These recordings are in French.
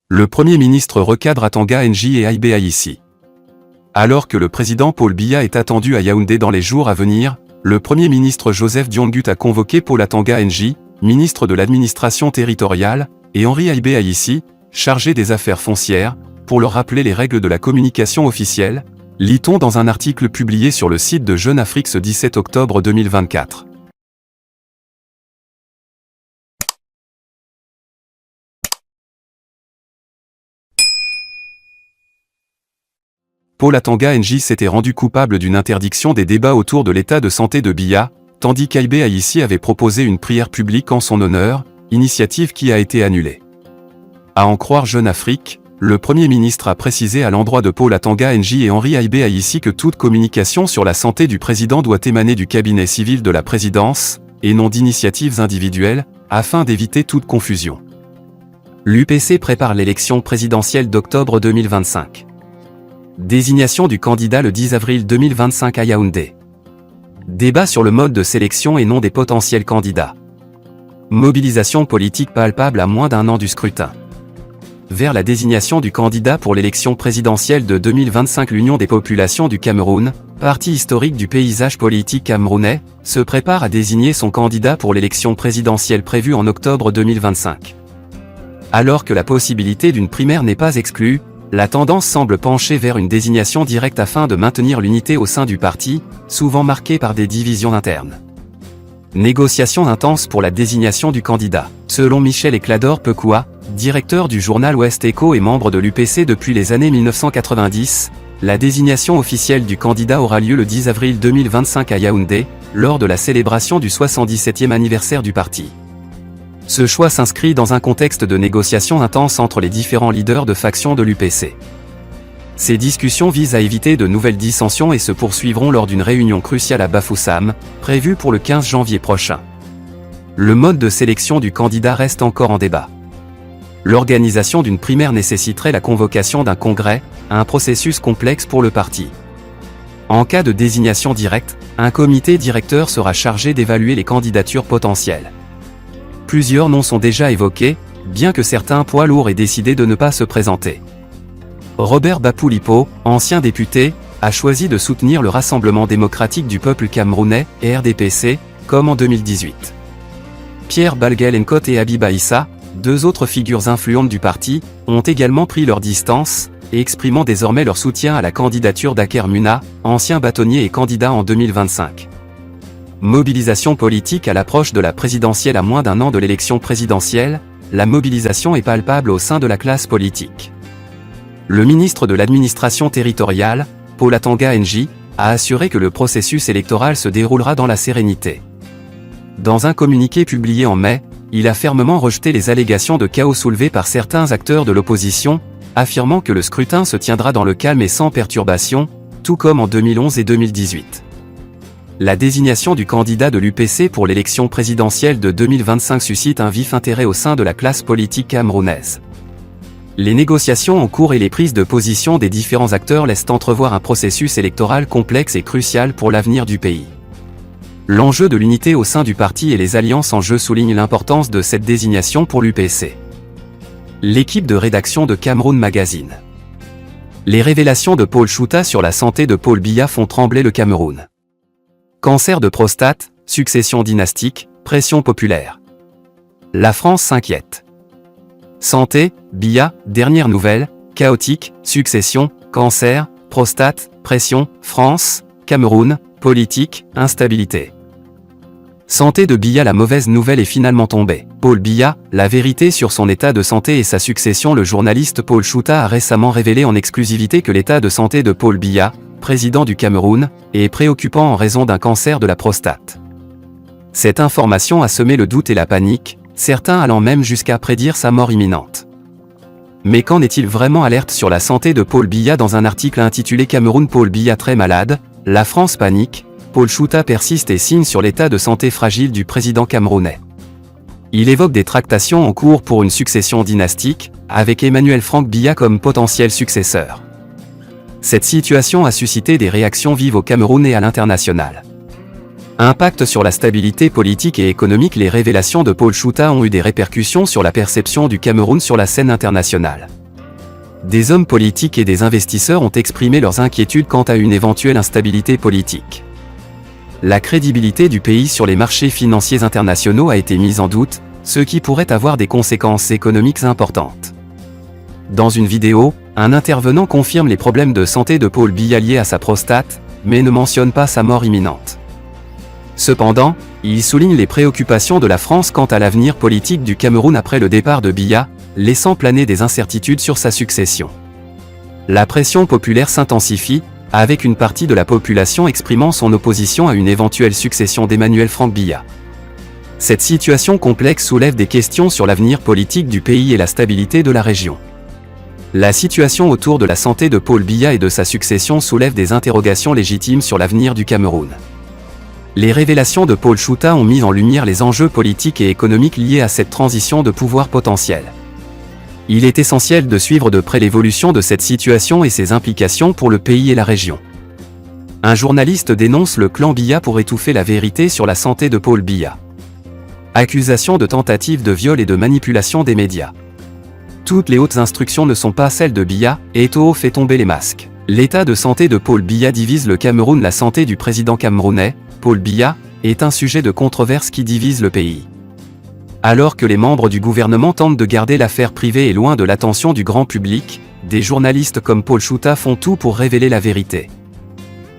Le Premier ministre recadre Atanga NJ et Aïbé Aïssi. Alors que le président Paul Biya est attendu à Yaoundé dans les jours à venir, le Premier ministre Joseph Diangut a convoqué Paul Atanga NJ, ministre de l'administration territoriale, et Henri Aïbé Aïssi, chargé des affaires foncières, pour leur rappeler les règles de la communication officielle, lit-on dans un article publié sur le site de Jeune Afrique ce 17 octobre 2024. Paul Atanga NJ s'était rendu coupable d'une interdiction des débats autour de l'état de santé de Biya, tandis qu'Aïbé Aïssi avait proposé une prière publique en son honneur, initiative qui a été annulée. À en croire Jeune Afrique, le Premier ministre a précisé à l'endroit de Paul Atanga NJ et Henri Aïbé Aïssi que toute communication sur la santé du président doit émaner du cabinet civil de la présidence, et non d'initiatives individuelles, afin d'éviter toute confusion. L'UPC prépare l'élection présidentielle d'octobre 2025. Désignation du candidat le 10 avril 2025 à Yaoundé. Débat sur le mode de sélection et nom des potentiels candidats. Mobilisation politique palpable à moins d'un an du scrutin. Vers la désignation du candidat pour l'élection présidentielle de 2025, l'Union des populations du Cameroun, parti historique du paysage politique camerounais, se prépare à désigner son candidat pour l'élection présidentielle prévue en octobre 2025. Alors que la possibilité d'une primaire n'est pas exclue, la tendance semble pencher vers une désignation directe afin de maintenir l'unité au sein du parti, souvent marquée par des divisions internes. Négociations intenses pour la désignation du candidat. Selon Michel Eclador Pekoua, directeur du journal Ouest Echo et membre de l'UPC depuis les années 1990, la désignation officielle du candidat aura lieu le 10 avril 2025 à Yaoundé, lors de la célébration du 77e anniversaire du parti. Ce choix s'inscrit dans un contexte de négociations intenses entre les différents leaders de factions de l'UPC. Ces discussions visent à éviter de nouvelles dissensions et se poursuivront lors d'une réunion cruciale à Bafoussam, prévue pour le 15 janvier prochain. Le mode de sélection du candidat reste encore en débat. L'organisation d'une primaire nécessiterait la convocation d'un congrès, un processus complexe pour le parti. En cas de désignation directe, un comité directeur sera chargé d'évaluer les candidatures potentielles. Plusieurs noms sont déjà évoqués, bien que certains poids lourds aient décidé de ne pas se présenter. Robert Bapoulipo, ancien député, a choisi de soutenir le Rassemblement démocratique du peuple camerounais, RDPC, comme en 2018. Pierre Balguel-Nkot et Habiba Issa, deux autres figures influentes du parti, ont également pris leur distance, et exprimant désormais leur soutien à la candidature d'Aker Muna, ancien bâtonnier et candidat en 2025. Mobilisation politique à l'approche de la présidentielle à moins d'un an de l'élection présidentielle, la mobilisation est palpable au sein de la classe politique. Le ministre de l'administration territoriale, Paul Atanga NJ, a assuré que le processus électoral se déroulera dans la sérénité. Dans un communiqué publié en mai, il a fermement rejeté les allégations de chaos soulevées par certains acteurs de l'opposition, affirmant que le scrutin se tiendra dans le calme et sans perturbation, tout comme en 2011 et 2018. La désignation du candidat de l'UPC pour l'élection présidentielle de 2025 suscite un vif intérêt au sein de la classe politique camerounaise. Les négociations en cours et les prises de position des différents acteurs laissent entrevoir un processus électoral complexe et crucial pour l'avenir du pays. L'enjeu de l'unité au sein du parti et les alliances en jeu soulignent l'importance de cette désignation pour l'UPC. L'équipe de rédaction de Cameroun Magazine. Les révélations de Paul Chouta sur la santé de Paul Biya font trembler le Cameroun. Cancer de prostate, succession dynastique, pression populaire. La France s'inquiète. Santé, Biya, dernière nouvelle, chaotique, succession, cancer, prostate, pression, France, Cameroun, politique, instabilité. Santé de Biya, la mauvaise nouvelle est finalement tombée. Paul Biya, la vérité sur son état de santé et sa succession. Le journaliste Paul Chouta a récemment révélé en exclusivité que l'état de santé de Paul Biya, président du Cameroun, est préoccupant en raison d'un cancer de la prostate. Cette information a semé le doute et la panique, certains allant même jusqu'à prédire sa mort imminente. Mais qu'en est-il vraiment? Alerte sur la santé de Paul Biya dans un article intitulé Cameroun, Paul Biya très malade, la France panique, Paul Chouta persiste et signe sur l'état de santé fragile du président camerounais. Il évoque des tractations en cours pour une succession dynastique, avec Emmanuel Franck Biya comme potentiel successeur. Cette situation a suscité des réactions vives au Cameroun et à l'international. Impact sur la stabilité politique et économique. Les révélations de Paul Chouta ont eu des répercussions sur la perception du Cameroun sur la scène internationale. Des hommes politiques et des investisseurs ont exprimé leurs inquiétudes quant à une éventuelle instabilité politique. La crédibilité du pays sur les marchés financiers internationaux a été mise en doute, ce qui pourrait avoir des conséquences économiques importantes. Dans une vidéo, un intervenant confirme les problèmes de santé de Paul Biya liés à sa prostate, mais ne mentionne pas sa mort imminente. Cependant, il souligne les préoccupations de la France quant à l'avenir politique du Cameroun après le départ de Biya, laissant planer des incertitudes sur sa succession. La pression populaire s'intensifie, avec une partie de la population exprimant son opposition à une éventuelle succession d'Emmanuel Franck Biya. Cette situation complexe soulève des questions sur l'avenir politique du pays et la stabilité de la région. La situation autour de la santé de Paul Biya et de sa succession soulève des interrogations légitimes sur l'avenir du Cameroun. Les révélations de Paul Chouta ont mis en lumière les enjeux politiques et économiques liés à cette transition de pouvoir potentielle. Il est essentiel de suivre de près l'évolution de cette situation et ses implications pour le pays et la région. Un journaliste dénonce le clan Biya pour étouffer la vérité sur la santé de Paul Biya. Accusation de tentative de viol et de manipulation des médias. Toutes les hautes instructions ne sont pas celles de Biya, et Eto'o fait tomber les masques. L'état de santé de Paul Biya divise le Cameroun. La santé du président camerounais, Paul Biya, est un sujet de controverse qui divise le pays. Alors que les membres du gouvernement tentent de garder l'affaire privée et loin de l'attention du grand public, des journalistes comme Paul Chouta font tout pour révéler la vérité.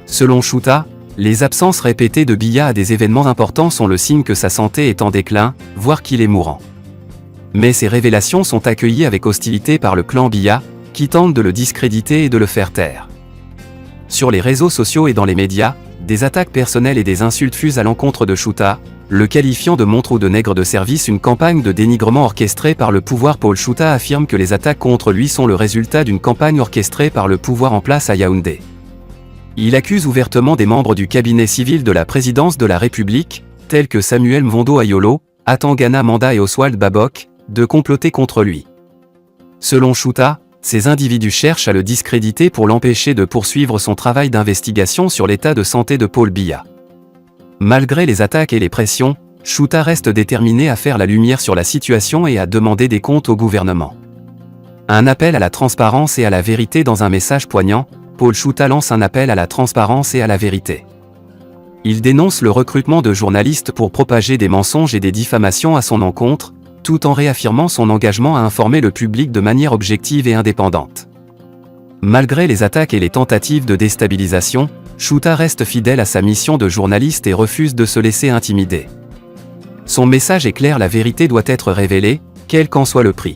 Selon Chouta, les absences répétées de Biya à des événements importants sont le signe que sa santé est en déclin, voire qu'il est mourant. Mais ces révélations sont accueillies avec hostilité par le clan Biya, qui tente de le discréditer et de le faire taire. Sur les réseaux sociaux et dans les médias, des attaques personnelles et des insultes fusent à l'encontre de Chouta, le qualifiant de montre ou de nègre de service. Une campagne de dénigrement orchestrée par le pouvoir. Paul Chouta affirme que les attaques contre lui sont le résultat d'une campagne orchestrée par le pouvoir en place à Yaoundé. Il accuse ouvertement des membres du cabinet civil de la présidence de la République, tels que Samuel Mvondo Ayolo, Atangana Manda et Oswald Babok, de comploter contre lui. Selon Chouta, ces individus cherchent à le discréditer pour l'empêcher de poursuivre son travail d'investigation sur l'état de santé de Paul Biya. Malgré les attaques et les pressions, Chouta reste déterminé à faire la lumière sur la situation et à demander des comptes au gouvernement. Un appel à la transparence et à la vérité. Dans un message poignant, Paul Chouta lance un appel à la transparence et à la vérité. Il dénonce le recrutement de journalistes pour propager des mensonges et des diffamations à son encontre, tout en réaffirmant son engagement à informer le public de manière objective et indépendante. Malgré les attaques et les tentatives de déstabilisation, Chouta reste fidèle à sa mission de journaliste et refuse de se laisser intimider. Son message est clair: la vérité doit être révélée, quel qu'en soit le prix.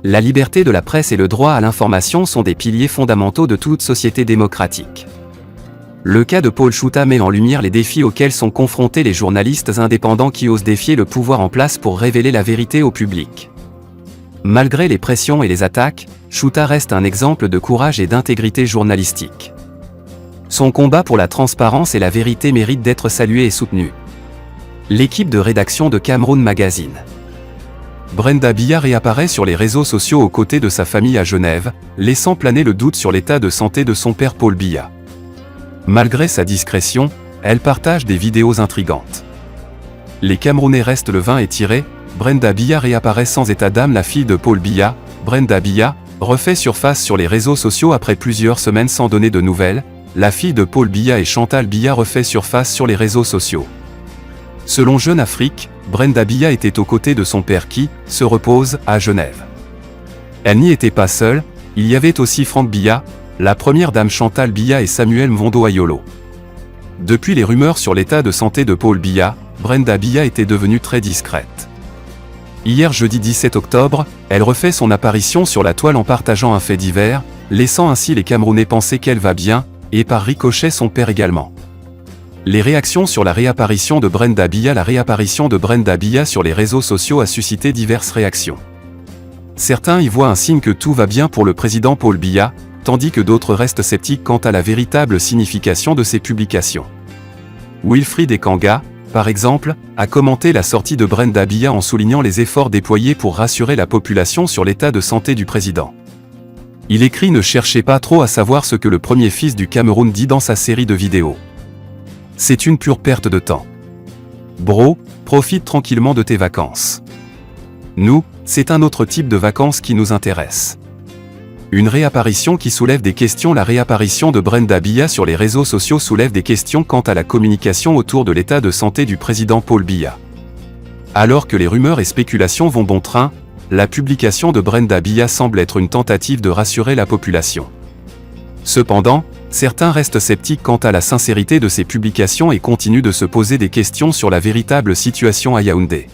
La liberté de la presse et le droit à l'information sont des piliers fondamentaux de toute société démocratique. Le cas de Paul Chouta met en lumière les défis auxquels sont confrontés les journalistes indépendants qui osent défier le pouvoir en place pour révéler la vérité au public. Malgré les pressions et les attaques, Chouta reste un exemple de courage et d'intégrité journalistique. Son combat pour la transparence et la vérité mérite d'être salué et soutenu. L'équipe de rédaction de Cameroun Magazine. Brenda Biya réapparaît sur les réseaux sociaux aux côtés de sa famille à Genève, laissant planer le doute sur l'état de santé de son père Paul Biya. Malgré sa discrétion, elle partage des vidéos intrigantes. Les Camerounais restent le vin est tiré, Brenda Biya réapparaît sans état d'âme. La fille de Paul Biya, Brenda Biya, refait surface sur les réseaux sociaux après plusieurs semaines sans donner de nouvelles. La fille de Paul Biya et Chantal Biya refait surface sur les réseaux sociaux. Selon Jeune Afrique, Brenda Biya était aux côtés de son père qui se repose à Genève. Elle n'y était pas seule, il y avait aussi Franck Biya, la première dame Chantal Biya et Samuel Mvondo Ayolo. Depuis les rumeurs sur l'état de santé de Paul Biya, Brenda Biya était devenue très discrète. Hier jeudi 17 octobre, elle refait son apparition sur la toile en partageant un fait divers, laissant ainsi les Camerounais penser qu'elle va bien, et par ricochet son père également. Les réactions sur la réapparition de Brenda Biya. La réapparition de Brenda Biya sur les réseaux sociaux a suscité diverses réactions. Certains y voient un signe que tout va bien pour le président Paul Biya, tandis que d'autres restent sceptiques quant à la véritable signification de ces publications. Wilfried Ekanga, par exemple, a commenté la sortie de Brenda Biya en soulignant les efforts déployés pour rassurer la population sur l'état de santé du président. Il écrit: ne cherchez pas trop à savoir ce que le premier fils du Cameroun dit dans sa série de vidéos. C'est une pure perte de temps. Bro, profite tranquillement de tes vacances. Nous, c'est un autre type de vacances qui nous intéresse. Une réapparition qui soulève des questions. La réapparition de Brenda Biya sur les réseaux sociaux soulève des questions quant à la communication autour de l'état de santé du président Paul Biya. Alors que les rumeurs et spéculations vont bon train, la publication de Brenda Biya semble être une tentative de rassurer la population. Cependant, certains restent sceptiques quant à la sincérité de ces publications et continuent de se poser des questions sur la véritable situation à Yaoundé.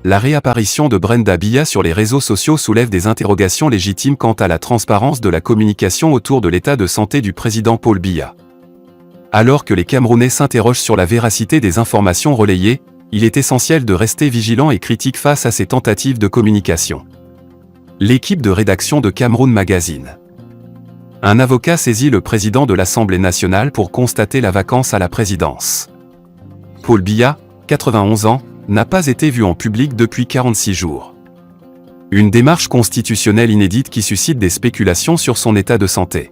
La réapparition de Brenda Biya sur les réseaux sociaux soulève des interrogations légitimes quant à la transparence de la communication autour de l'état de santé du président Paul Biya. Alors que les Camerounais s'interrogent sur la véracité des informations relayées, il est essentiel de rester vigilant et critique face à ces tentatives de communication. L'équipe de rédaction de Cameroun Magazine. Un avocat saisit le président de l'Assemblée nationale pour constater la vacance à la présidence. Paul Biya, 91 ans, n'a pas été vu en public depuis 46 jours. Une démarche constitutionnelle inédite qui suscite des spéculations sur son état de santé.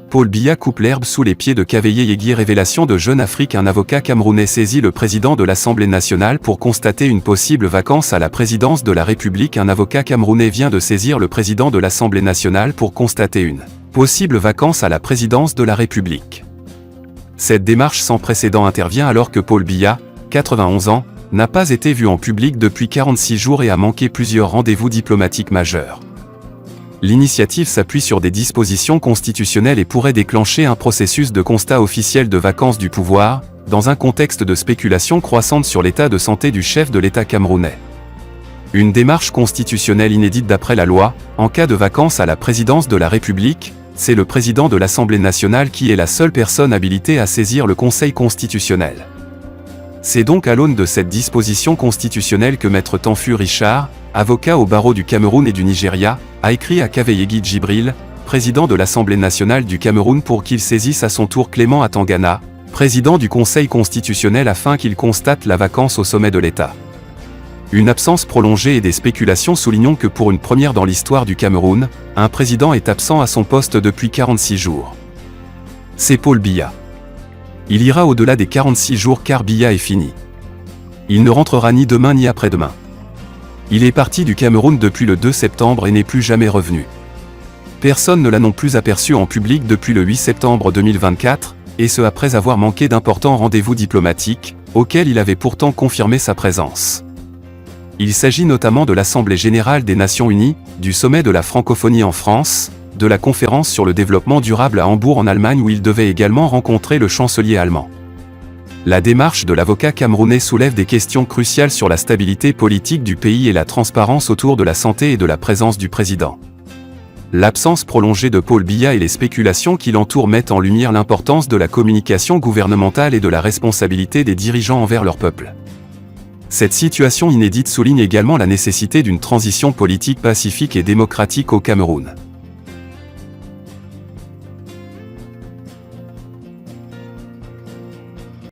Paul Biya coupe l'herbe sous les pieds de Kaveye Yegui. Révélation de Jeune Afrique. Un avocat camerounais saisit le président de l'Assemblée nationale pour constater une possible vacance à la présidence de la République. Un avocat camerounais vient de saisir le président de l'Assemblée nationale pour constater une possible vacance à la présidence de la République. Cette démarche sans précédent intervient alors que Paul Biya, 91 ans, n'a pas été vu en public depuis 46 jours et a manqué plusieurs rendez-vous diplomatiques majeurs. L'initiative s'appuie sur des dispositions constitutionnelles et pourrait déclencher un processus de constat officiel de vacance du pouvoir, dans un contexte de spéculation croissante sur l'état de santé du chef de l'État camerounais. Une démarche constitutionnelle inédite d'après la loi, en cas de vacance à la présidence de la République, c'est le président de l'Assemblée nationale qui est la seule personne habilitée à saisir le Conseil constitutionnel. C'est donc à l'aune de cette disposition constitutionnelle que Maître Tanfu Richard, avocat au barreau du Cameroun et du Nigeria, a écrit à Kaveye Djibril, président de l'Assemblée nationale du Cameroun pour qu'il saisisse à son tour Clément Atangana, président du Conseil constitutionnel afin qu'il constate la vacance au sommet de l'État. Une absence prolongée et des spéculations. Soulignons que pour une première dans l'histoire du Cameroun, un président est absent à son poste depuis 46 jours. C'est Paul Biya. Il ira au-delà des 46 jours car Biya est fini. Il ne rentrera ni demain ni après-demain. Il est parti du Cameroun depuis le 2 septembre et n'est plus jamais revenu. Personne ne l'a non plus aperçu en public depuis le 8 septembre 2024, et ce après avoir manqué d'importants rendez-vous diplomatiques, auxquels il avait pourtant confirmé sa présence. Il s'agit notamment de l'Assemblée générale des Nations unies, du sommet de la francophonie en France, de la conférence sur le développement durable à Hambourg en Allemagne où il devait également rencontrer le chancelier allemand. La démarche de l'avocat camerounais soulève des questions cruciales sur la stabilité politique du pays et la transparence autour de la santé et de la présence du président. L'absence prolongée de Paul Biya et les spéculations qui l'entourent mettent en lumière l'importance de la communication gouvernementale et de la responsabilité des dirigeants envers leur peuple. Cette situation inédite souligne également la nécessité d'une transition politique pacifique et démocratique au Cameroun.